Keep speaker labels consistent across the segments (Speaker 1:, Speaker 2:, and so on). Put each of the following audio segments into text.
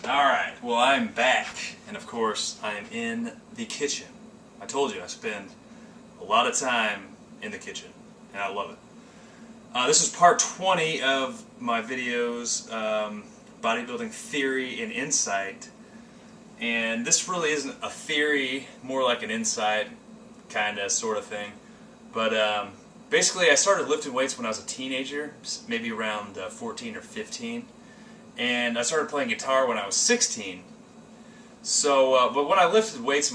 Speaker 1: Alright, well I'm back, and of course I am in the kitchen. I told you I spend a lot of time in the kitchen, and I love it. This is part 20 of my videos, bodybuilding theory and insight, and this really isn't a theory, more like an insight kind of sort of thing. But basically I started lifting weights when I was a teenager, maybe around 14 or 15. And I started playing guitar when I was 16. So, but when I lifted weights,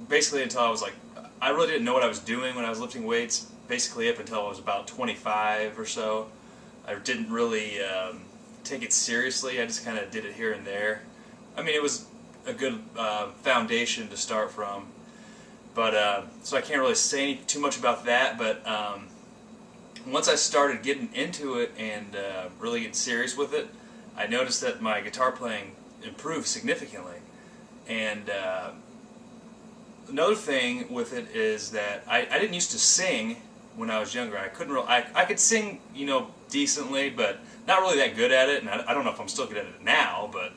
Speaker 1: basically until I was like, I really didn't know what I was doing when I was lifting weights. Basically up until I was about 25 or so, I didn't really take it seriously. I just kind of did it here and there. I mean, it was a good foundation to start from. But so I can't really say too much about that. But once I started getting into it and really getting serious with it, I noticed that my guitar playing improved significantly. And another thing with it is that I didn't used to sing when I was younger. I couldn't really, I could sing, you know, decently, but not really that good at it. And I don't know if I'm still good at it now, but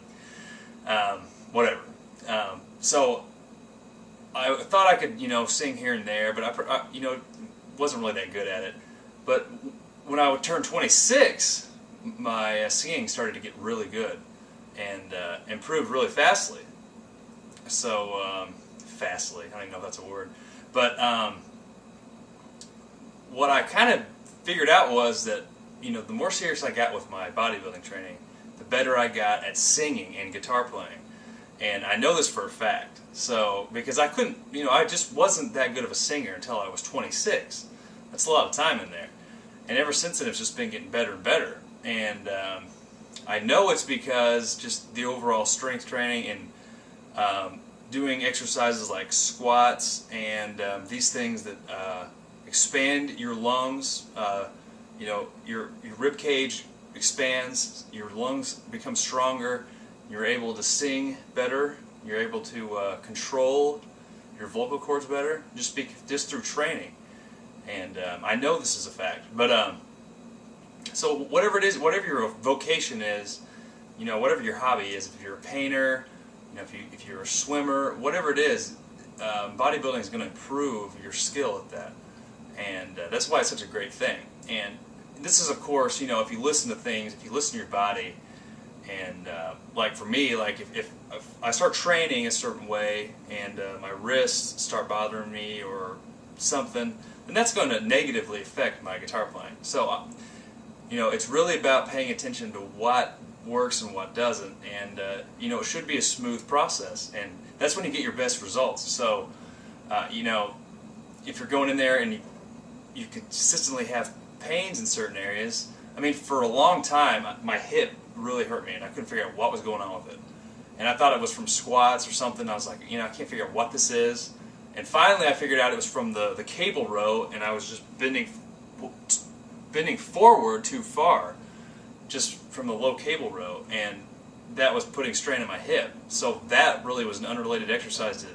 Speaker 1: whatever. So I thought I could, you know, sing here and there, but I you know, wasn't really that good at it. But when I would turn 26, my singing started to get really good and improved really fastly. So, fastly, I don't even know if that's a word. But what I kind of figured out was that, you know, the more serious I got with my bodybuilding training, the better I got at singing and guitar playing. And I know this for a fact. So, because I couldn't, you know, I just wasn't that good of a singer until I was 26. That's a lot of time in there. And ever since then, it's just been getting better and better. And I know it's because just the overall strength training and doing exercises like squats and these things that expand your lungs. You know, your rib cage expands, your lungs become stronger, you're able to sing better, you're able to control your vocal cords better, just through training. And I know this is a fact, but so whatever it is, whatever your vocation is, you know, whatever your hobby is, if you're a painter, you know, if you're a swimmer, whatever it is, bodybuilding is going to improve your skill at that, and that's why it's such a great thing. And this is, of course, you know, if you listen to things, if you listen to your body, and like for me, like if I start training a certain way and my wrists start bothering me or something, then that's going to negatively affect my guitar playing. So, you know, it's really about paying attention to what works and what doesn't, and you know, it should be a smooth process, and that's when you get your best results. So, you know, if you're going in there and you consistently have pains in certain areas, I mean, for a long time, my hip really hurt me, and I couldn't figure out what was going on with it. And I thought it was from squats or something. I was like, you know, I can't figure out what this is. And finally, I figured out it was from the cable row, and I was just bending forward too far, just from the low cable row, and that was putting strain on my hip. So that really was an unrelated exercise to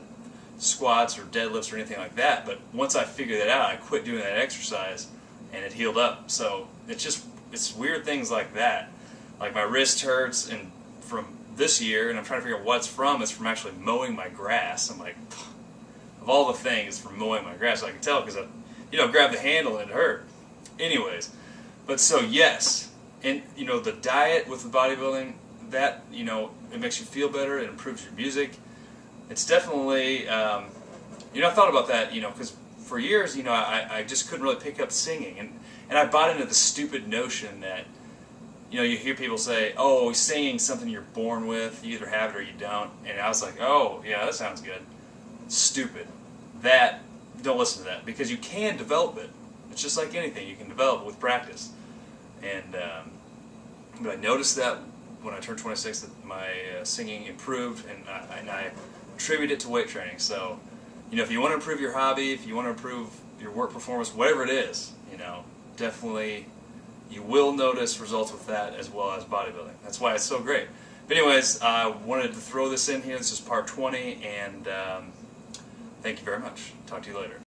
Speaker 1: squats or deadlifts or anything like that. But once I figured that out, I quit doing that exercise, and it healed up. So it's weird things like that. Like my wrist hurts, and from this year, and I'm trying to figure out what it's from. It's from actually mowing my grass. I'm like, of all the things, from mowing my grass. I can tell because I, you know, grabbed the handle and it hurt. Anyways, but so yes, and you know, the diet with the bodybuilding, that, you know, it makes you feel better. It improves your music. It's definitely, you know, I thought about that, you know, because for years, you know, I just couldn't really pick up singing, and I bought into the stupid notion that, you know, you hear people say, oh, singing's something you're born with, you either have it or you don't, and I was like, oh, yeah, that sounds good. Stupid. Don't listen to that, because you can develop it. It's just like anything, you can develop it with practice. And but I noticed that when I turned 26 that my singing improved, and I attribute it to weight training. So, you know, if you want to improve your hobby, if you want to improve your work performance, whatever it is, you know, definitely you will notice results with that as well as bodybuilding. That's why it's so great. But anyways, I wanted to throw this in here. This is part 20, and thank you very much. Talk to you later.